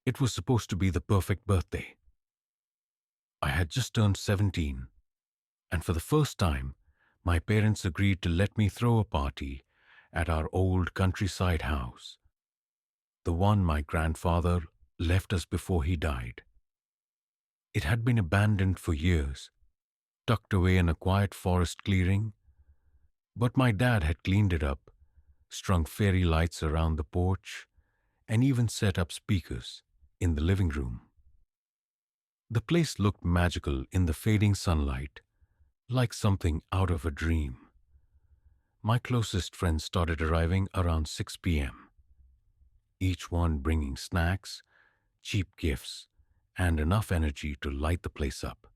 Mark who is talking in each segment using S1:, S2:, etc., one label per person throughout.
S1: It was supposed to be the perfect birthday. I had just turned 17, and for the first time, my parents agreed to let me throw a party at our old countryside house, the one my grandfather left us before he died. It had been abandoned for years, tucked away in a quiet forest clearing, but my dad had cleaned it up, strung fairy lights around the porch, and even set up speakers in the living room. The place looked magical in the fading sunlight, like something out of a dream. My closest friends started arriving around 6 p.m., each one bringing snacks, cheap gifts, and enough energy to light the place up.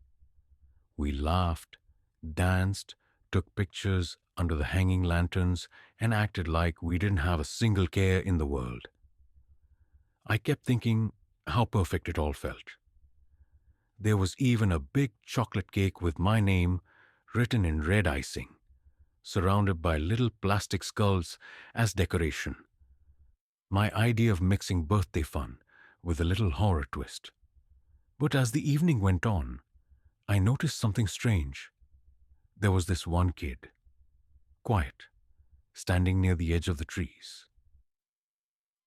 S1: We laughed, danced, took pictures under the hanging lanterns, and acted like we didn't have a single care in the world. I kept thinking how perfect it all felt. There was even a big chocolate cake with my name written in red icing, surrounded by little plastic skulls as decoration. My idea of mixing birthday fun with a little horror twist. But as the evening went on, I noticed something strange. There was this one kid, quiet, standing near the edge of the trees.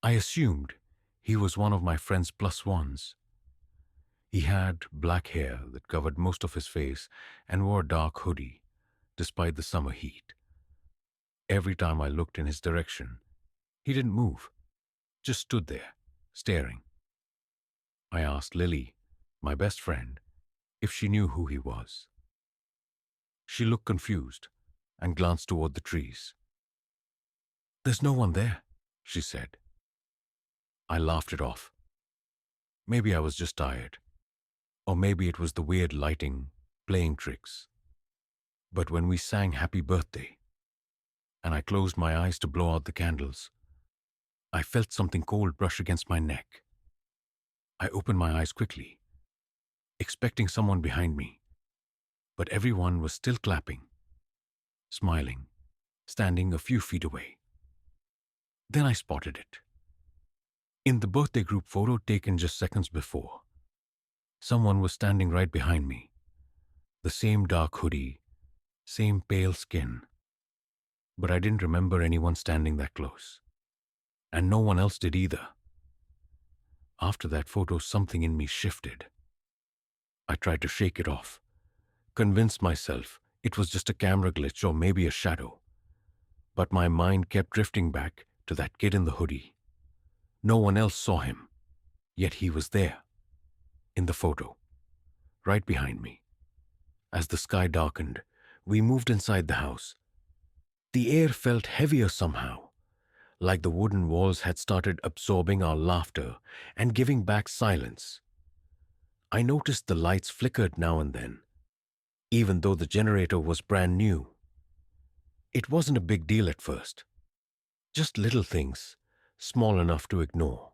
S1: I assumed he was one of my friend's plus ones. He had black hair that covered most of his face and wore a dark hoodie, despite the summer heat. Every time I looked in his direction, he didn't move, just stood there, staring. I asked Lily, my best friend, if she knew who he was. She looked confused and glanced toward the trees. "There's no one there," she said. I laughed it off. Maybe I was just tired, or maybe it was the weird lighting playing tricks. But when we sang Happy Birthday, and I closed my eyes to blow out the candles, I felt something cold brush against my neck. I opened my eyes quickly, expecting someone behind me, but everyone was still clapping, smiling, standing a few feet away. Then I spotted it. In the birthday group photo taken just seconds before, someone was standing right behind me. The same dark hoodie, same pale skin. But I didn't remember anyone standing that close. And no one else did either. After that photo, something in me shifted. I tried to shake it off, convinced myself it was just a camera glitch or maybe a shadow. But my mind kept drifting back to that kid in the hoodie. No one else saw him, yet he was there, in the photo, right behind me. As the sky darkened, we moved inside the house. The air felt heavier somehow, like the wooden walls had started absorbing our laughter and giving back silence. I noticed the lights flickered now and then, even though the generator was brand new. It wasn't a big deal at first, just little things, small enough to ignore.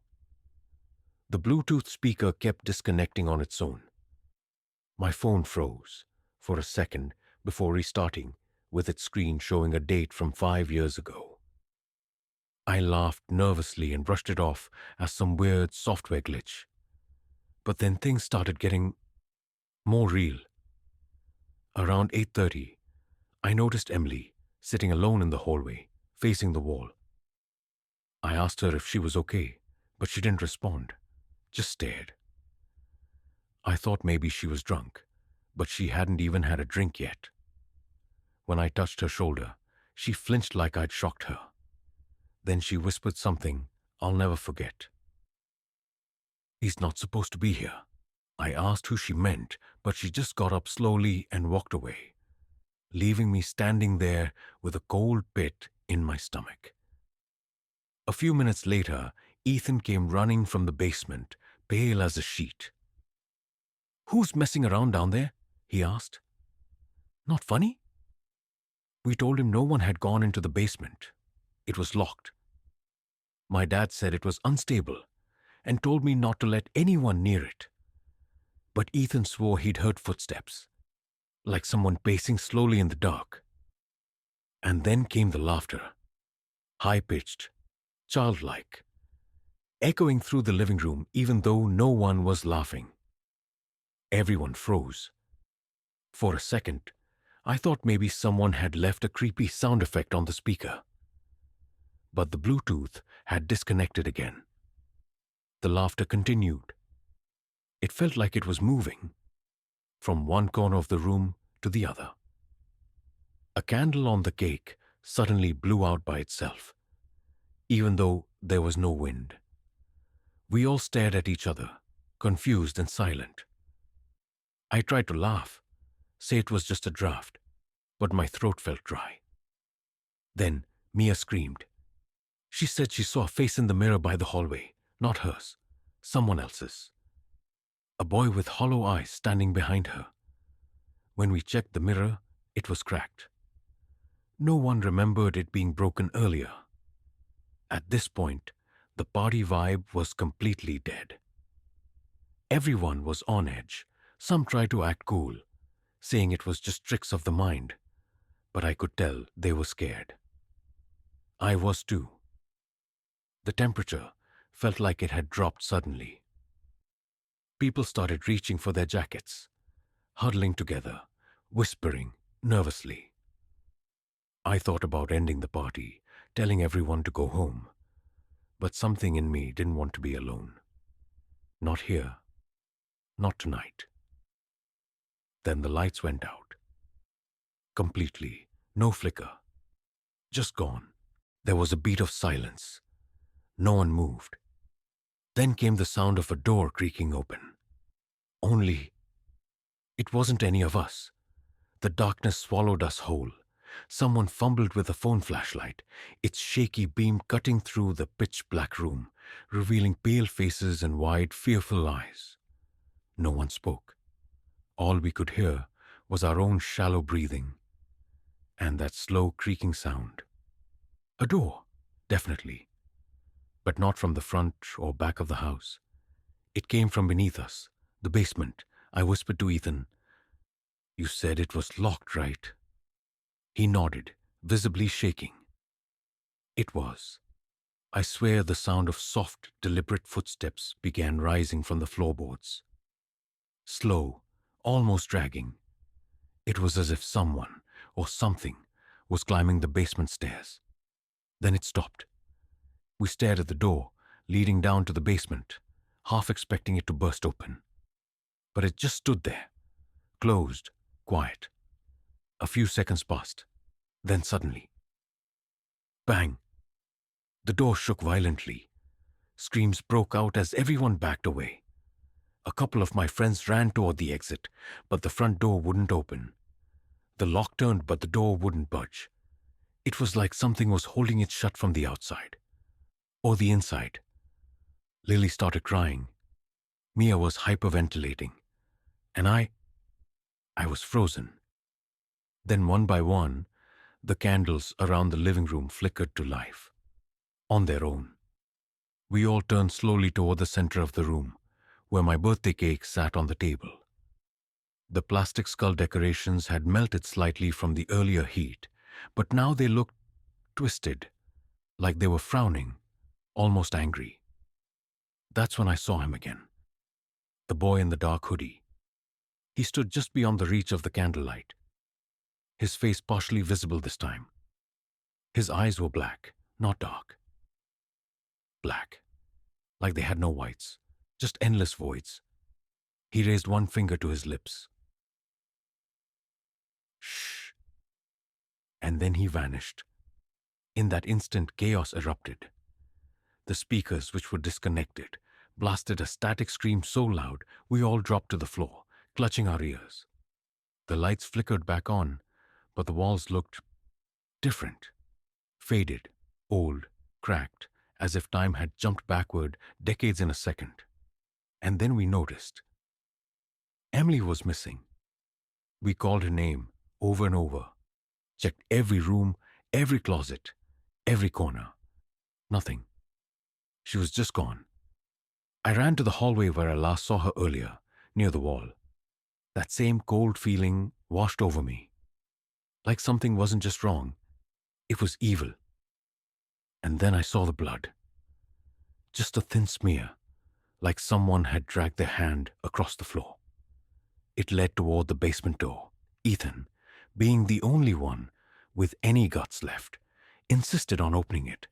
S1: The Bluetooth speaker kept disconnecting on its own. My phone froze for a second before restarting, with its screen showing a date from 5 years ago. I laughed nervously and brushed it off as some weird software glitch. But then things started getting more real. Around 8:30, I noticed Emily sitting alone in the hallway, facing the wall. I asked her if she was okay, but she didn't respond, just stared. I thought maybe she was drunk, but she hadn't even had a drink yet. When I touched her shoulder, she flinched like I'd shocked her. Then she whispered something I'll never forget. "He's not supposed to be here." I asked who she meant, but she just got up slowly and walked away, leaving me standing there with a cold pit in my stomach. A few minutes later, Ethan came running from the basement, pale as a sheet. "Who's messing around down there?" he asked. "Not funny?" We told him no one had gone into the basement. It was locked. My dad said it was unstable and told me not to let anyone near it. But Ethan swore he'd heard footsteps, like someone pacing slowly in the dark. And then came the laughter, high-pitched, childlike. echoing through the living room even though no one was laughing. Everyone froze. For a second, I thought maybe someone had left a creepy sound effect on the speaker. But the Bluetooth had disconnected again. The laughter continued. It felt like it was moving from one corner of the room to the other. A candle on the cake suddenly blew out by itself, even though there was no wind. We all stared at each other, confused and silent. I tried to laugh, say it was just a draft, but my throat felt dry. Then Mia screamed. She said she saw a face in the mirror by the hallway, not hers, someone else's. A boy with hollow eyes standing behind her. When we checked the mirror, it was cracked. No one remembered it being broken earlier. At this point, the party vibe was completely dead. Everyone was on edge. Some tried to act cool, saying it was just tricks of the mind, but I could tell they were scared. I was too. The temperature felt like it had dropped suddenly. People started reaching for their jackets, huddling together, whispering nervously. I thought about ending the party, telling everyone to go home, but something in me didn't want to be alone. Not here. Not tonight. Then the lights went out. Completely. No flicker. Just gone. There was a beat of silence. No one moved. Then came the sound of a door creaking open. Only, it wasn't any of us. The darkness swallowed us whole. Someone fumbled with a phone flashlight, its shaky beam cutting through the pitch-black room, revealing pale faces and wide, fearful eyes. No one spoke. All we could hear was our own shallow breathing and that slow creaking sound. A door, definitely, but not from the front or back of the house. It came from beneath us, the basement. I whispered to Ethan, "You said it was locked, right?" He nodded, visibly shaking. It was. I swear the sound of soft, deliberate footsteps began rising from the floorboards. Slow, almost dragging. It was as if someone, or something, was climbing the basement stairs. Then it stopped. We stared at the door, leading down to the basement, half expecting it to burst open. But it just stood there, closed, quiet. A few seconds passed. Then suddenly, bang! The door shook violently. Screams broke out as everyone backed away. A couple of my friends ran toward the exit, but the front door wouldn't open. The lock turned, but the door wouldn't budge. It was like something was holding it shut from the outside. Or the inside. Lily started crying. Mia was hyperventilating. And I was frozen. Then one by one, the candles around the living room flickered to life. On their own. We all turned slowly toward the center of the room, where my birthday cake sat on the table. The plastic skull decorations had melted slightly from the earlier heat, but now they looked twisted, like they were frowning, almost angry. That's when I saw him again. The boy in the dark hoodie. He stood just beyond the reach of the candlelight. His face partially visible this time. His eyes were black, not dark. Black, like they had no whites, just endless voids. He raised one finger to his lips. Shh. And then he vanished. In that instant, chaos erupted. The speakers, which were disconnected, blasted a static scream so loud we all dropped to the floor, clutching our ears. The lights flickered back on, but the walls looked different. Faded, old, cracked, as if time had jumped backward decades in a second. And then we noticed. Emily was missing. We called her name over and over, checked every room, every closet, every corner. Nothing. She was just gone. I ran to the hallway where I last saw her earlier, near the wall. That same cold feeling washed over me. Like something wasn't just wrong, it was evil. And then I saw the blood. just a thin smear, like someone had dragged their hand across the floor. It led toward the basement door. Ethan, being the only one with any guts left, insisted on opening it.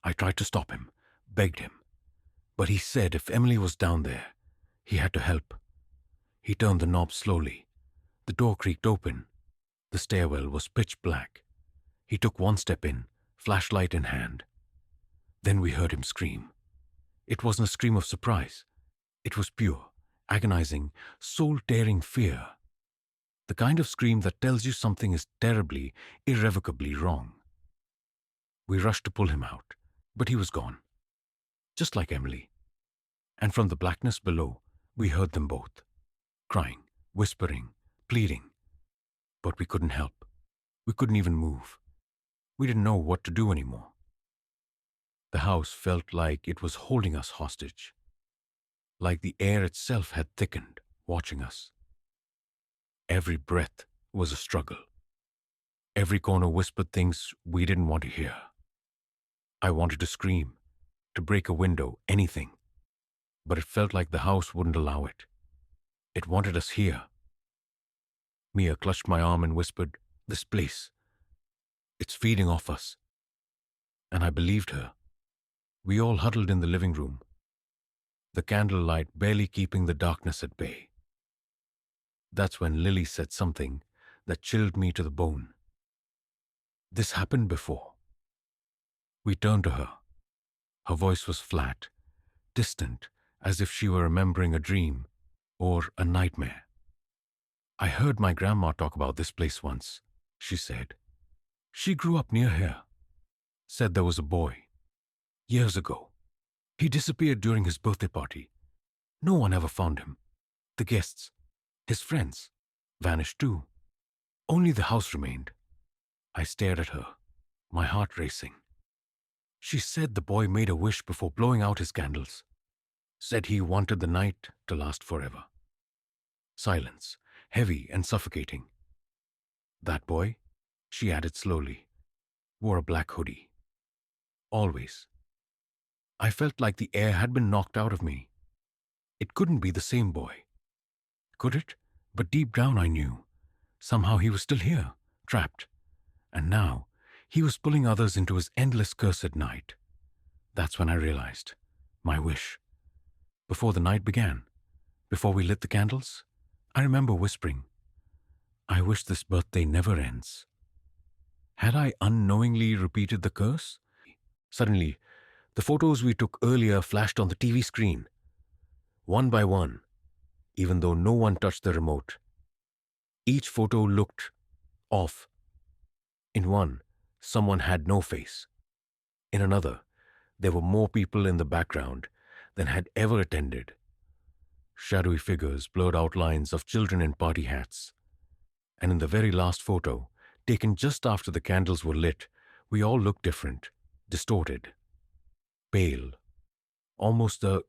S1: I tried to stop him, begged him, but he said if Emily was down there, he had to help. He turned the knob slowly. The door creaked open. The stairwell was pitch black. He took one step in, flashlight in hand. Then we heard him scream. It wasn't a scream of surprise. It was pure, agonizing, soul-tearing fear. The kind of scream that tells you something is terribly, irrevocably wrong. We rushed to pull him out, but he was gone, just like Emily. And from the blackness below, we heard them both, crying, whispering, pleading. But we couldn't help. We couldn't even move. We didn't know what to do anymore. The house felt like it was holding us hostage, like the air itself had thickened, watching us. Every breath was a struggle. Every corner whispered things we didn't want to hear. I wanted to scream, to break a window, anything. But it felt like the house wouldn't allow it. It wanted us here. Mia clutched my arm and whispered, "This place, it's feeding off us." And I believed her. We all huddled in the living room, the candlelight barely keeping the darkness at bay. That's when Lily said something that chilled me to the bone. "This happened before." We turned to her. Her voice was flat, distant, as if she were remembering a dream or a nightmare. "I heard my grandma talk about this place once," she said. "She grew up near here. Said there was a boy. Years ago. He disappeared during his birthday party. No one ever found him. The guests, his friends, vanished too. Only the house remained." I stared at her, my heart racing. "She said the boy made a wish before blowing out his candles. Said he wanted the night to last forever." Silence, heavy and suffocating. "That boy," she added slowly, "wore a black hoodie. Always." I felt like the air had been knocked out of me. It couldn't be the same boy. Could it? But deep down I knew. Somehow he was still here, trapped. And now he was pulling others into his endless curse at night. That's when I realized. My wish. Before the night began, before we lit the candles, I remember whispering, "I wish this birthday never ends." Had I unknowingly repeated the curse? Suddenly, the photos we took earlier flashed on the TV screen, one by one, even though no one touched the remote. Each photo looked off. In one, someone had no face. In another, there were more people in the background than had ever attended. Shadowy figures, blurred outlines of children in party hats. And in the very last photo, taken just after the candles were lit, we all looked different, distorted, pale, almost the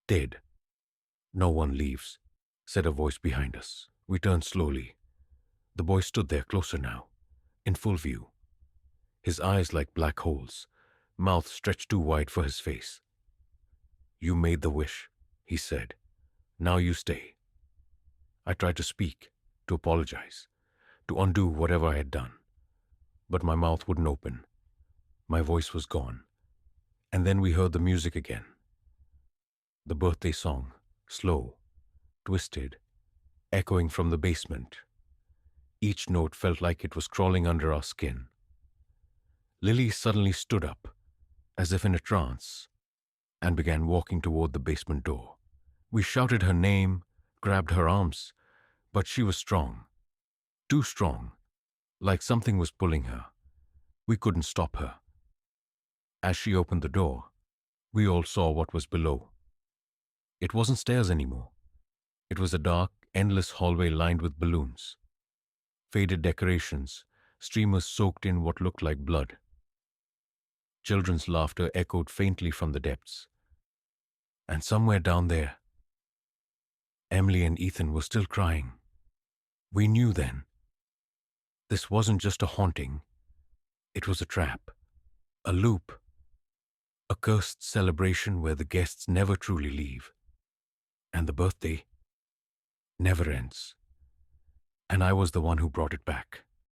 S1: dead. "No one leaves," said a voice behind us. We turned slowly. The boy stood there closer now, in full view. His eyes like black holes, mouth stretched too wide for his face. "You made the wish," he said. "Now you stay." I tried to speak, to apologize, to undo whatever I had done. But my mouth wouldn't open. My voice was gone. And then we heard the music again. The birthday song, slow, twisted, echoing from the basement. Each note felt like it was crawling under our skin. Lily suddenly stood up, as if in a trance, and began walking toward the basement door. We shouted her name, grabbed her arms, but she was strong. Too strong, like something was pulling her. We couldn't stop her. As she opened the door, we all saw what was below. It wasn't stairs anymore. It was a dark, endless hallway lined with balloons. Faded decorations, streamers soaked in what looked like blood. Children's laughter echoed faintly from the depths. And somewhere down there, Emily and Ethan were still crying. We knew then. This wasn't just a haunting. It was a trap, a loop, A cursed celebration where the guests never truly leave, and the birthday never ends. And I was the one who brought it back.